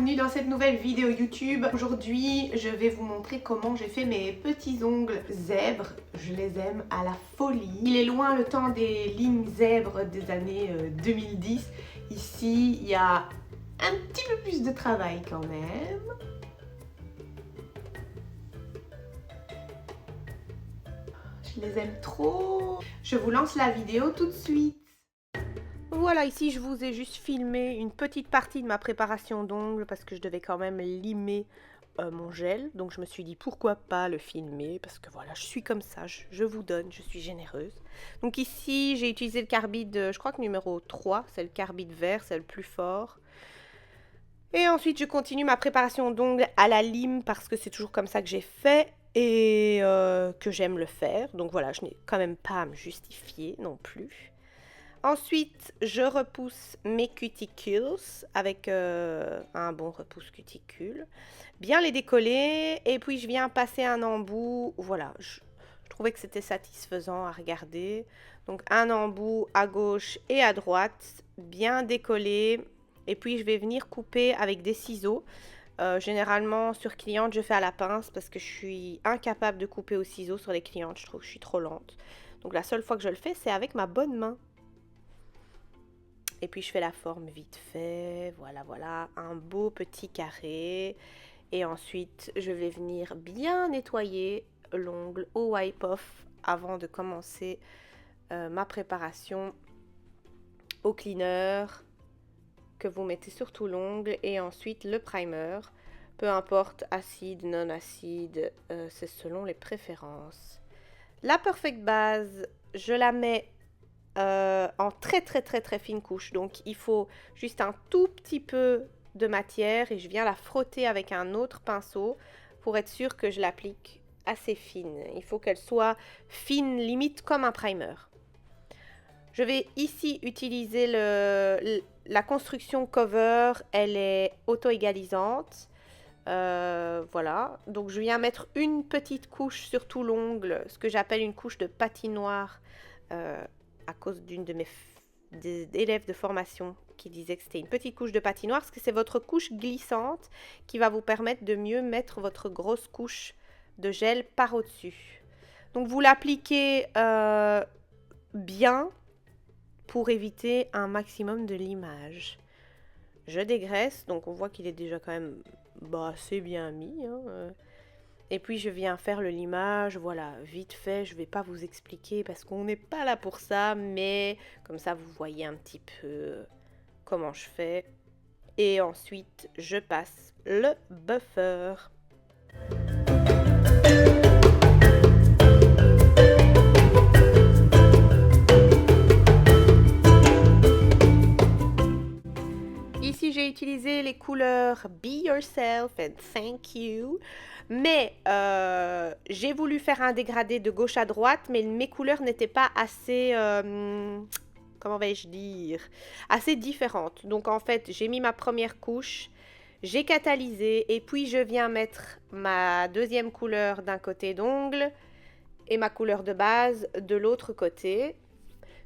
bienvenue dans cette nouvelle vidéo YouTube. Aujourd'hui, je vais vous montrer comment j'ai fait mes petits ongles zèbres. Je les aime à la folie. Il est loin le temps des lignes zèbres des années 2010. Ici, il y a un petit peu plus de travail quand même. Je les aime trop. Je vous lance la vidéo tout de suite. Voilà, ici je vous ai juste filmé une petite partie de ma préparation d'ongles parce que je devais quand même limer mon gel. Donc je me suis dit pourquoi pas le filmer parce que voilà, je suis comme ça, je vous donne, je suis généreuse. Donc ici j'ai utilisé le carbide, je crois que numéro 3, c'est le carbide vert, c'est le plus fort. Et ensuite je continue ma préparation d'ongles à la lime parce que c'est toujours comme ça que j'ai fait et que j'aime le faire. Donc voilà, je n'ai quand même pas à me justifier non plus. Ensuite, je repousse mes cuticules avec un bon repousse cuticule. Bien les décoller et puis je viens passer un embout. Voilà, je trouvais que c'était satisfaisant à regarder. Donc un embout à gauche et à droite, bien décollé. Et puis je vais venir couper avec des ciseaux. Généralement sur cliente, je fais à la pince parce que je suis incapable de couper au ciseau sur les clientes. Je trouve que je suis trop lente. Donc la seule fois que je le fais, c'est avec ma bonne main. Et puis je fais la forme vite fait, voilà, un beau petit carré. Et ensuite, je vais venir bien nettoyer l'ongle au wipe-off avant de commencer ma préparation au cleaner que vous mettez sur tout l'ongle. Et ensuite le primer, peu importe acide, non acide, c'est selon les préférences. La Perfect Base, je la mets en très fine couche. Donc il faut juste un tout petit peu de matière et je viens la frotter avec un autre pinceau pour être sûr que je l'applique assez fine. Il faut qu'elle soit fine, limite comme un primer. Je vais ici utiliser la construction cover, elle est auto-égalisante. Voilà, donc je viens mettre une petite couche sur tout l'ongle, ce que j'appelle une couche de patinoire, à cause d'une de mes élèves de formation qui disait que c'était une petite couche de patinoire, parce que c'est votre couche glissante qui va vous permettre de mieux mettre votre grosse couche de gel par au-dessus. Donc vous l'appliquez bien pour éviter un maximum de limage. Je dégraisse, donc on voit qu'il est déjà quand même assez bien mis. Et puis je viens faire le limage, voilà, vite fait, je ne vais pas vous expliquer parce qu'on n'est pas là pour ça, mais comme ça vous voyez un petit peu comment je fais. Et ensuite, je passe le buffer. Ici, j'ai utilisé les couleurs Be Yourself and Thank You. Mais j'ai voulu faire un dégradé de gauche à droite, mais mes couleurs n'étaient pas assez, comment vais-je dire, assez différentes. Donc en fait, j'ai mis ma première couche, j'ai catalysé et puis je viens mettre ma deuxième couleur d'un côté d'ongle et ma couleur de base de l'autre côté.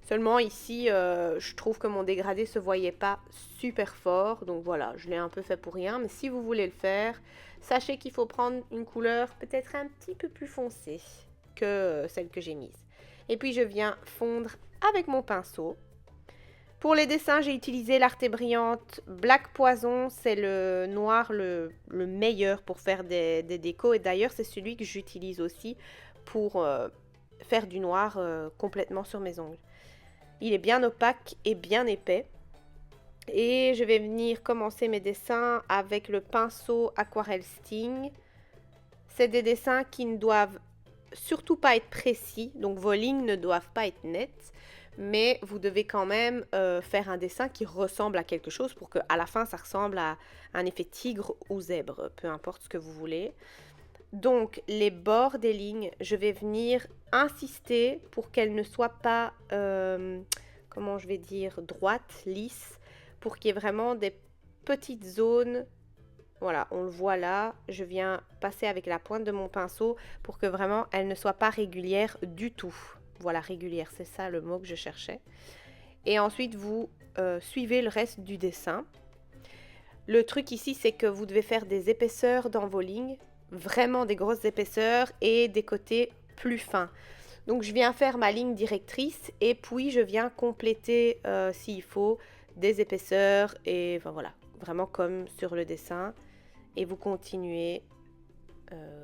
Seulement ici, je trouve que mon dégradé se voyait pas super fort. Donc voilà, je l'ai un peu fait pour rien. Mais si vous voulez le faire, sachez qu'il faut prendre une couleur peut-être un petit peu plus foncée que celle que j'ai mise. Et puis je viens fondre avec mon pinceau. Pour les dessins, j'ai utilisé l'Arte Brillante Black Poison. C'est le noir le meilleur pour faire des décos. Et d'ailleurs, c'est celui que j'utilise aussi pour faire du noir complètement sur mes ongles. Il est bien opaque et bien épais. Et je vais venir commencer mes dessins avec le pinceau Aquarelle Sting. C'est des dessins qui ne doivent surtout pas être précis, donc vos lignes ne doivent pas être nettes, mais vous devez quand même faire un dessin qui ressemble à quelque chose pour qu'à la fin ça ressemble à un effet tigre ou zèbre, peu importe ce que vous voulez. Donc les bords des lignes, je vais venir insister pour qu'elles ne soient pas, comment je vais dire, droites, lisses, pour qu'il y ait vraiment des petites zones. Voilà, on le voit là, je viens passer avec la pointe de mon pinceau pour que vraiment elles ne soient pas régulières du tout. Voilà, régulière, c'est ça le mot que je cherchais. Et ensuite, vous suivez le reste du dessin. Le truc ici, c'est que vous devez faire des épaisseurs dans vos lignes, vraiment des grosses épaisseurs et des côtés plus fins. Donc je viens faire ma ligne directrice et puis je viens compléter s'il faut des épaisseurs et enfin voilà, vraiment comme sur le dessin. Et vous continuez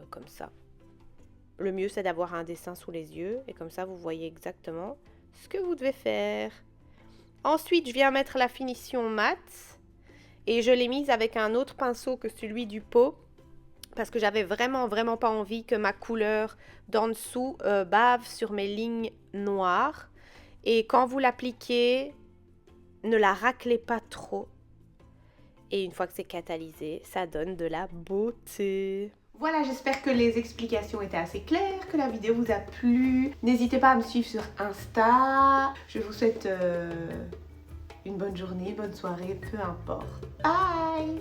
comme ça. Le mieux c'est d'avoir un dessin sous les yeux et comme ça vous voyez exactement ce que vous devez faire. Ensuite je viens mettre la finition mat et je l'ai mise avec un autre pinceau que celui du pot parce que j'avais vraiment pas envie que ma couleur d'en dessous bave sur mes lignes noires. Et quand vous l'appliquez, ne la raclez pas trop. Et une fois que c'est catalysé, ça donne de la beauté. Voilà, j'espère que les explications étaient assez claires, que la vidéo vous a plu. N'hésitez pas à me suivre sur Insta. Je vous souhaite une bonne journée, bonne soirée, peu importe. Bye!